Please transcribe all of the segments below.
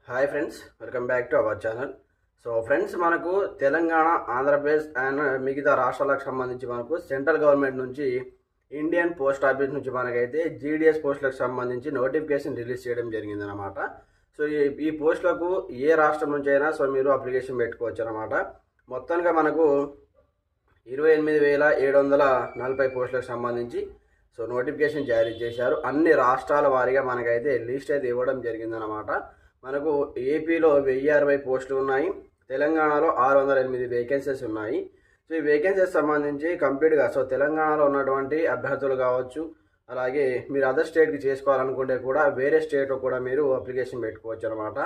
Hi friends, welcome back to our channel. So friends, మనకు Telangana, Andhra Pradesh and మిగతా రాష్ట్రాలకు సంబంధించి మనకు సెంట్రల్ గవర్నమెంట్ నుంచి ఇండియన్ పోస్ట్ ఆఫీస్ నుంచి మనకైతే జీడిఎస్ పోస్టులకు సంబంధించి నోటిఫికేషన్ రిలీజ్ చేయడం జరిగిందనమాట. సో ఈ పోస్టులకు ఏ రాష్ట్రం నుంచి అయినా మీరు అప్లికేషన్ పెట్టుకోవచ్చు అనమాట. మొత్తంగా మనకు 28,740 పోస్టులకు సంబంధించి నోటిఫికేషన్ జారీ చేశారు. అన్ని రాష్ట్రాల వారీగా మనకైతే లిస్ట్ అయితే ఇవ్వడం జరిగిందనమాట. మనకు ఏపీలో 1060 పోస్టులు ఉన్నాయి, తెలంగాణలో 608 వేకెన్సీస్ ఉన్నాయి. సో ఈ వేకెన్సీస్ సంబంధించి కంప్లీట్గా తెలంగాణలో ఉన్నటువంటి అభ్యర్థులు కావచ్చు, అలాగే మీరు అదర్ స్టేట్కి చేసుకోవాలనుకుంటే కూడా వేరే స్టేట్లో కూడా మీరు అప్లికేషన్ పెట్టుకోవచ్చు అనమాట.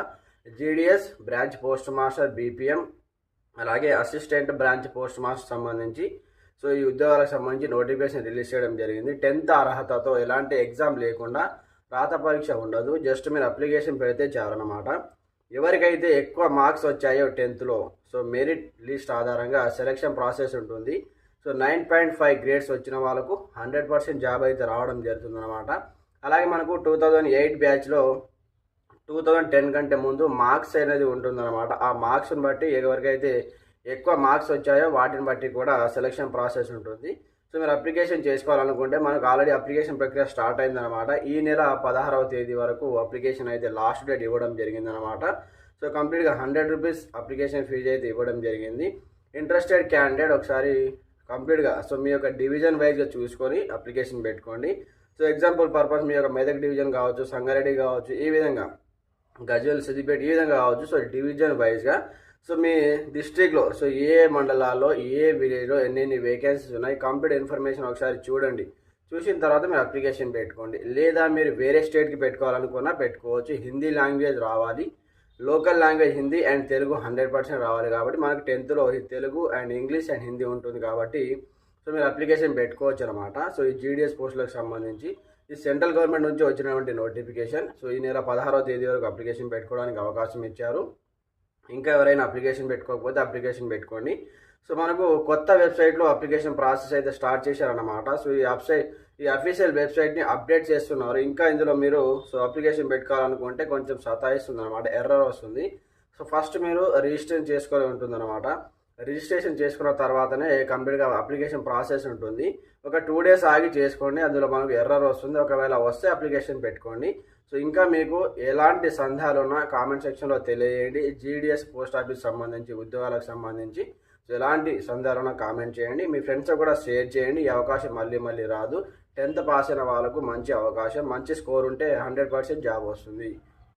GDS branch post master BPM, అలాగే అసిస్టెంట్ బ్రాంచ్ పోస్ట్ మాస్టర్ సంబంధించి ఈ ఉద్యోగాలకు సంబంధించి నోటిఫికేషన్ రిలీజ్ చేయడం జరిగింది. 10th అర్హతతో ఎలాంటి ఎగ్జామ్ లేకుండా, రాత పరీక్ష ఉండదు, జస్ట్ మీరు అప్లికేషన్ పెడితే చాలన్నమాట. ఎవరికైతే ఎక్కువ మార్క్స్ వచ్చాయో 10thలో మెరిట్ లిస్ట్ ఆధారంగా సెలక్షన్ ప్రాసెస్ ఉంటుంది. 9.5 గ్రేడ్స్ వచ్చిన వాళ్ళకు 100% జాబ్ అయితే రావడం జరుగుతుందన్నమాట. అలాగే మనకు 2008 బ్యాచ్లో 2010 కంటే ముందు మార్క్స్ అనేది ఉంటుందన్నమాట. ఆ మార్క్స్ని బట్టి ఎవరికైతే ఎక్కువ మార్క్స్ వచ్చాయో వాటిని బట్టి కూడా సెలక్షన్ ప్రాసెస్ ఉంటుంది. మీరు అప్లికేషన్ చేసుకోవాలనుకుంటే మనకు ఆల్రెడీ అప్లికేషన్ ప్రక్రియ స్టార్ట్ అయిందనమాట. ఈ నెల 16వ తేదీ వరకు అప్లికేషన్ అయితే లాస్ట్ డేట్ ఇవ్వడం జరిగిందనమాట. కంప్లీట్గా 100 రూపీస్ అప్లికేషన్ ఫీజు అయితే ఇవ్వడం జరిగింది. ఇంట్రెస్టెడ్ క్యాండిడేట్ ఒకసారి కంప్లీట్గా మీ యొక్క డివిజన్ వైజ్గా చూసుకొని అప్లికేషన్ పెట్టుకోండి. ఎగ్జాంపుల్ పర్పస్ మీ యొక్క మెదక్ డివిజన్ కావచ్చు, సంగారెడ్డి కావచ్చు, ఈ విధంగా గజ్వేల్, సిద్దిపేట ఈ విధంగా కావచ్చు. డివిజన్ వైజ్గా మీ డిస్ట్రిక్ట్లో ఏ మండలాల్లో ఏ విలేజ్లో ఎన్ని వేకెన్సీస్ ఉన్నాయి కంప్లీట్ ఇన్ఫర్మేషన్ ఒకసారి చూడండి. చూసిన తర్వాత మీరు అప్లికేషన్ పెట్టుకోండి. లేదా మీరు వేరే స్టేట్కి పెట్టుకోవాలనుకున్నా పెట్టుకోవచ్చు. హిందీ లాంగ్వేజ్ రావాలి, local language Hindi and Telugu 100% రావాలి. కాబట్టి మనకు 10thలో Telugu and English and Hindi ఉంటుంది కాబట్టి మీరు అప్లికేషన్ పెట్టుకోవచ్చు అనమాట. ఈ జీడిఎస్ పోస్టులకు సంబంధించి ఈ సెంట్రల్ గవర్నమెంట్ నుంచి వచ్చినటువంటి నోటిఫికేషన్. ఈ నెల 16వ తేదీ వరకు అప్లికేషన్ పెట్టుకోవడానికి అవకాశం ఇచ్చారు. ఇంకా ఎవరైనా అప్లికేషన్ పెట్టుకోకపోతే అప్లికేషన్ పెట్టుకోండి. మనకు కొత్త వెబ్సైట్లో అప్లికేషన్ ప్రాసెస్ అయితే స్టార్ట్ చేశారన్నమాట. ఈ అఫీషియల్ వెబ్సైట్ని అప్డేట్ చేస్తున్నారు. ఇంకా ఇందులో మీరు అప్లికేషన్ పెట్టుకోవాలనుకుంటే కొంచెం సతాయిస్తుంది అనమాట, ఎర్రర్ వస్తుంది. ఫస్ట్ మీరు రిజిస్ట్రేషన్ చేసుకొని ఉంటుందన్నమాట. రిజిస్ట్రేషన్ చేసుకున్న తర్వాతనే కంప్లీట్గా అప్లికేషన్ ప్రాసెస్ ఉంటుంది. ఒక 2 days ఆగి చేసుకోండి, అందులో మనకు ఎర్రర్ వస్తుంది. ఒకవేళ వస్తే అప్లికేషన్ పెట్టుకోండి. ఇంకా మీకు ఎలాంటి సందేహాలు ఉన్నా కామెంట్ సెక్షన్లో తెలియజేయండి. జీడిఎస్ పోస్ట్ ఆఫీస్ సంబంధించి ఉద్యోగాలకు సంబంధించి ఎలాంటి సందేహాలు ఉన్నా కామెంట్ చేయండి. మీ ఫ్రెండ్స్ కూడా షేర్ చేయండి. ఈ అవకాశం మళ్ళీ రాదు. 10th పాస్ అయిన వాళ్ళకు మంచి అవకాశం, మంచి స్కోర్ ఉంటే 100% జాబ్ వస్తుంది.